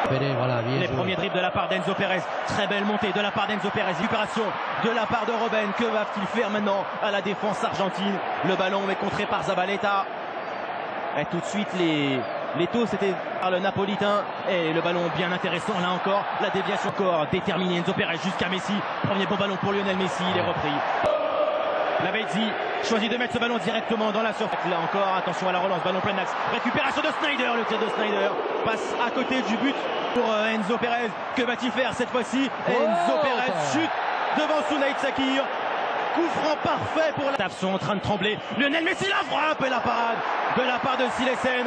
Voilà, bien les joué. premiers dribbles de la part d'Enzo Pérez. Très belle montée de la part d'Enzo Pérez. Récupération de la part de Robben. Que va-t-il faire maintenant à la défense argentine? Le ballon est contré par Zabaleta. Et tout de suite, les taux, c'était par le Napolitain. Et le ballon bien intéressant, là encore. La déviation encore déterminée. Enzo Pérez jusqu'à Messi. Premier bon ballon pour Lionel Messi. Il est repris. Lavezzi choisit de mettre ce ballon directement dans la surface. Là encore, attention à la relance. Ballon plein axe. Récupération de Sneijder. Le tir de Sneijder passe à côté du but pour Enzo Pérez. Que va-t-il faire cette fois-ci? Enzo Pérez chute devant Sounaïd Sakir. Coup franc parfait pour la... Les sont en train de trembler. Lionel Messi la frappe et la parade de la part de Silesen.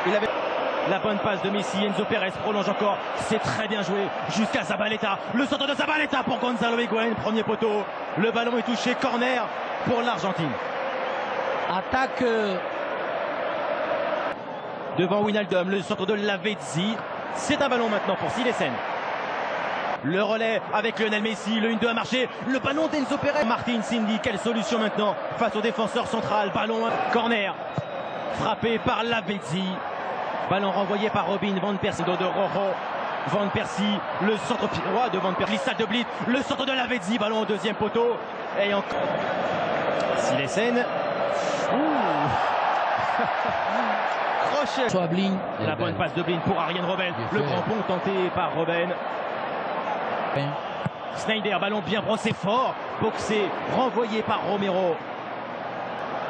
Il avait la bonne passe de Messi. Enzo Pérez prolonge encore. C'est très bien joué jusqu'à Zabaleta. Le centre de Zabaleta pour Gonzalo Higuaín. Premier poteau. Le ballon est touché. Corner pour l'Argentine. Attaque. Devant Wijnaldum. Le centre de Lavezzi. C'est un ballon maintenant pour Silesen. Le relais avec Lionel Messi, le 1-2 a marché, le ballon d'Enzo Pérez. Martin Cindy, quelle solution maintenant face au défenseur central, ballon corner, frappé par Lavezzi. Ballon renvoyé par Robin Van Persie, de Rojo, Van Persie, le centre pied-droit de Van Persie, glissade de Blitz, le centre de Lavezzi, ballon au deuxième poteau. Et encore Silesen. Crochet. Soit Blin. La bonne passe de Blin pour Arjen Robben. Le grand pont tenté par Robben. Sneijder, ballon bien brossé fort, boxé, renvoyé par Romero.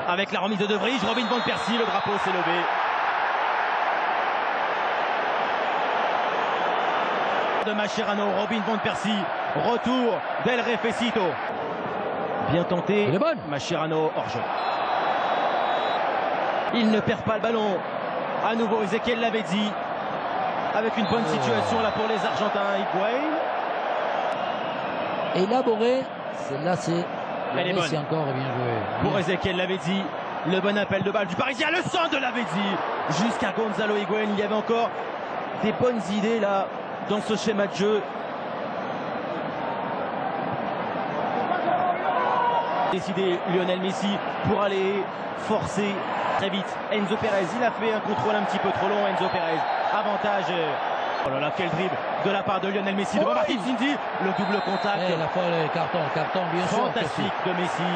Avec la remise de De Vrij, Robin Van Persie, le drapeau s'est levé. De Mascherano, Robin Van Persie, retour d'El Refecito. Bien tenté, Mascherano hors jeu. Il ne perd pas le ballon. À nouveau Ezequiel Lavezzi. Avec une bonne situation là pour les Argentins. Higuaín. Élaboré, celle-là c'est encore bien joué. Pour Ezequiel Lavezzi, le bon appel de balle du Parisien, le centre de Lavezzi jusqu'à Gonzalo Higuaín. Il y avait encore des bonnes idées là dans ce schéma de jeu. Décidé Lionel Messi pour aller forcer très vite Enzo Pérez. Il a fait un contrôle un petit peu trop long. Enzo Pérez, avantage. Oh là là, quel dribble de la part de Lionel Messi devant Martin Cindy. Le double contact. La folle, carton bien sûr. Fantastique de Messi.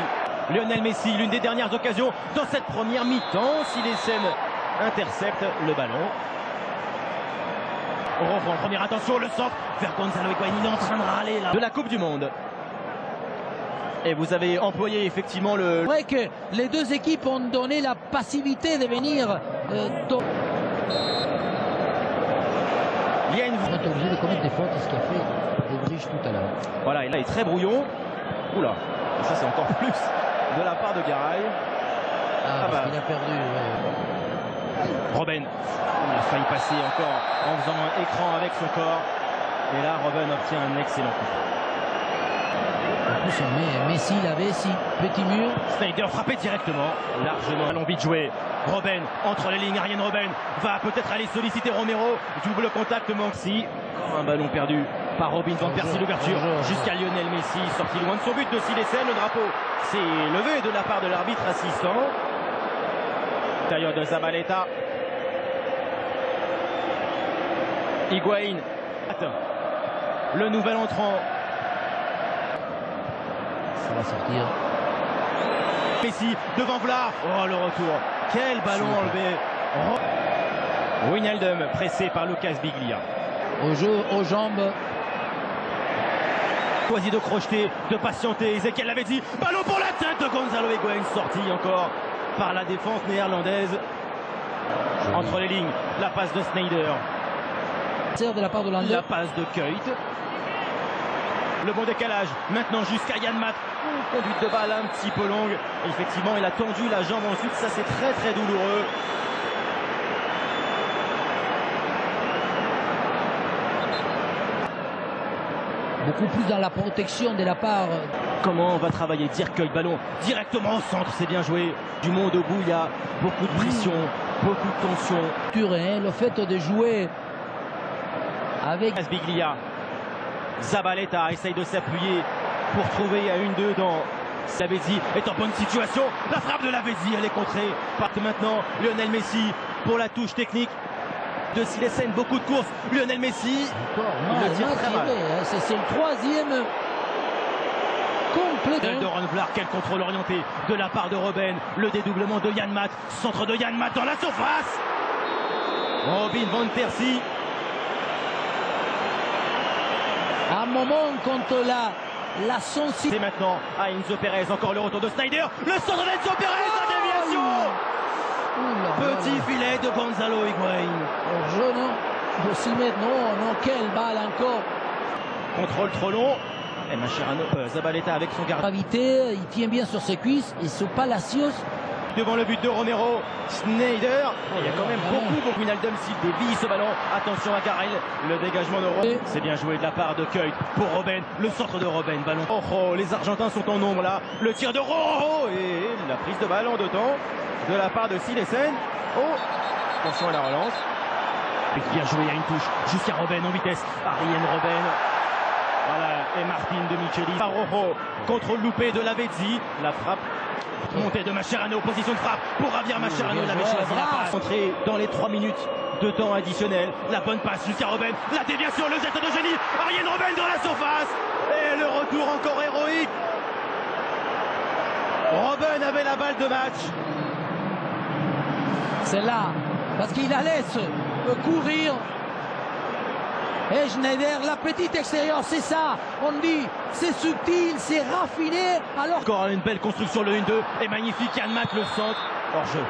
Lionel Messi, l'une des dernières occasions dans cette première mi-temps. Silesen intercepte le ballon. Rojo en première attention, le centre vers Gonzalo Higuaín. Il est en train de râler là. De la Coupe du Monde. Et vous avez employé effectivement le... C'est vrai que les deux équipes ont donné la passivité de venir... Il y a une... On est obligé de commettre des fautes, ce qu'a fait De Vrij tout à l'heure. Voilà, et là il est très brouillon. Oula, ça c'est encore plus de la part de Garay. Il a perdu. Robben, il a failli passer encore en faisant un écran avec son corps. Et là, Robben obtient un excellent coup. En plus, on met Messi, Lavezzi, petit mur. Sneijder frappé directement, largement. Ballon vite joué. Robben entre les lignes. Arjen Robben va peut-être aller solliciter Romero. Double contact Manxi. Un ballon perdu par Robin Van Persie. L'ouverture jusqu'à Lionel Messi. Sorti loin de son but de Silesen. Le drapeau s'est levé de la part de l'arbitre assistant. Intérieur de Zabaleta. Higuaín. Le nouvel entrant. Ça va sortir. Messi devant Vlaar. Oh, le retour. Quel ballon enlevé. Wijnaldum pressé par Lucas Biglia. Au jeu, aux jambes. Choisi de crocheter, de patienter. Ezequiel Lavezzi. Ballon pour la tête de Gonzalo Higuaín. Sorti encore par la défense néerlandaise. Entre les lignes, la passe de Sneijder. De la part de la passe de Kuyt. Le bon décalage maintenant jusqu'à Yann Mat. Conduite de balle un petit peu longue. Et effectivement, il a tendu la jambe ensuite. Ça, c'est très très douloureux. Beaucoup plus dans la protection de la part. Comment on va travailler? Dire que le ballon directement au centre, c'est bien joué. Du monde debout, il y a beaucoup de pression, beaucoup de tension. Le fait de jouer avec Biglia. Zabaleta essaye de s'appuyer pour trouver à 1-2 dans Lavezzi est en bonne situation. La frappe de Lavezzi, elle est contrée. Part maintenant Lionel Messi pour la touche technique de Silesen. Beaucoup de courses. Lionel Messi. Il le tire très mal. C'est le troisième complet. De Ron Vlaar, quel contrôle orienté de la part de Robben. Le dédoublement de Yann Maat. Centre de Yann Maat dans la surface. Robin van Persie. À un moment, contre la sensibilité. C'est maintenant à Enzo Perez. Encore le retour de Sneijder. Le centre d'Enzo Perez. La déviation. Petit filet de Gonzalo Higuaín. Hors-jeu, non? De 6 mètres, non, quelle balle encore. Contrôle trop long. Et Mascherano, Zabaleta avec son gardien. Gravité, il tient bien sur ses cuisses et ce Palacios. Devant le but de Romero, Sneijder. Il y a quand même beaucoup. Wijnaldum s'il dévie ce ballon. Attention à Garel. Le dégagement de Robben. C'est bien joué de la part de Kuyt pour Robben. Le centre de Robben. Ballon. Les Argentins sont en nombre là. Le tir de Rojo. Et la prise de ballon de temps de la part de Silesen. Attention à la relance. Bien joué, il y a une touche jusqu'à Robben en vitesse. Arjen Robben. Voilà, et Martin de Micheli. Rojo, contrôle loupé de Lavezzi. La frappe. Montée de Mascherano, position de frappe pour Javier Mascherano. Il avait choisi la passe. Entrée dans les 3 minutes de temps additionnel. La bonne passe jusqu'à Robben. La déviation, le geste de génie. Arjen Robben dans la surface. Et le retour encore héroïque. Robben avait la balle de match. C'est là, parce qu'il la laisse courir. Et Schneider, la petite extérieure, c'est ça. On dit, c'est subtil, c'est raffiné. Alors encore une belle construction, le 1-2 est magnifique. Yann Maat le centre. Hors-jeu.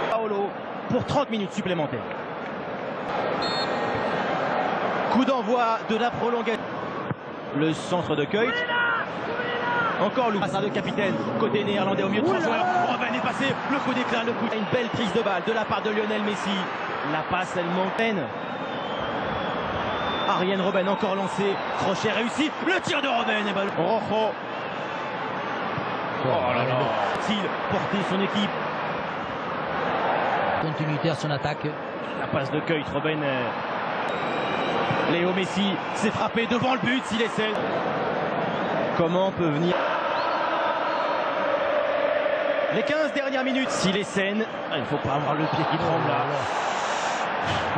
Paolo pour 30 minutes supplémentaires. Coup d'envoi de la prolongation. Le centre de Kuyt. Encore le passage de capitaine, côté néerlandais au milieu de 3 joueurs. Robben est passé, le coup d'éclat, le coup. Une belle prise de balle de la part de Lionel Messi. La passe, elle manque. Arjen Robben encore lancé, crochet réussi, le tir de Robben et ballon. Rojo. Oh là là. Il porter son équipe. Continuité à son attaque. La passe de Kuyt, Robben. Léo Messi s'est frappé devant le but, s'il essaie. Comment peut venir les 15 dernières minutes. Silesen, il ne faut pas avoir le pied qui tremble là.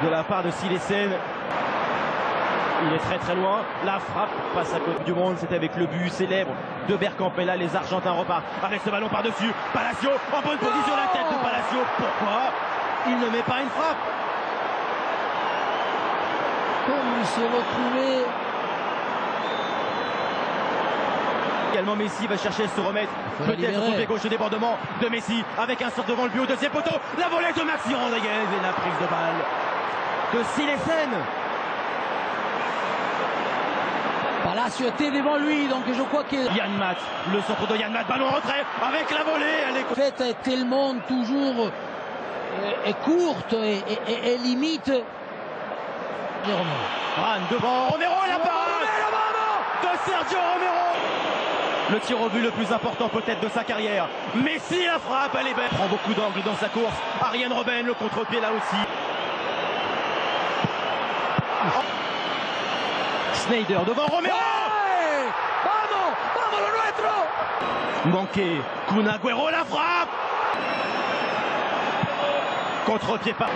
De la part de Silesen. Il est très loin. La frappe passe à côté du monde. C'était avec le but célèbre de Bergkamp. Et là, les Argentins repartent avec ce ballon par-dessus. Palacio en bonne position. La tête de Palacio. Pourquoi il ne met pas une frappe? Comme il s'est retrouvé. Également Messi va chercher à se remettre. Peut-être son pied gauche, débordement de Messi avec un sort devant le but au deuxième poteau. La volée de Maxi Rodriguez et la prise de balle de Silesen. Palacio était devant lui, donc je crois que Yann Maat, le centre de Yann Maat, ballon en retrait avec la volée. Elle est faite tellement toujours courte et limite. Ran devant Romero et la parade de Sergio Romero. Le tir au but le plus important peut-être de sa carrière. Messi la frappe, elle est belle. Prend beaucoup d'angles dans sa course. Arjen Robben, le contre-pied là aussi. Sneijder devant Romero. Hey, vamos lo nuestro. Manqué. Kun Agüero la frappe. Contre-pied par...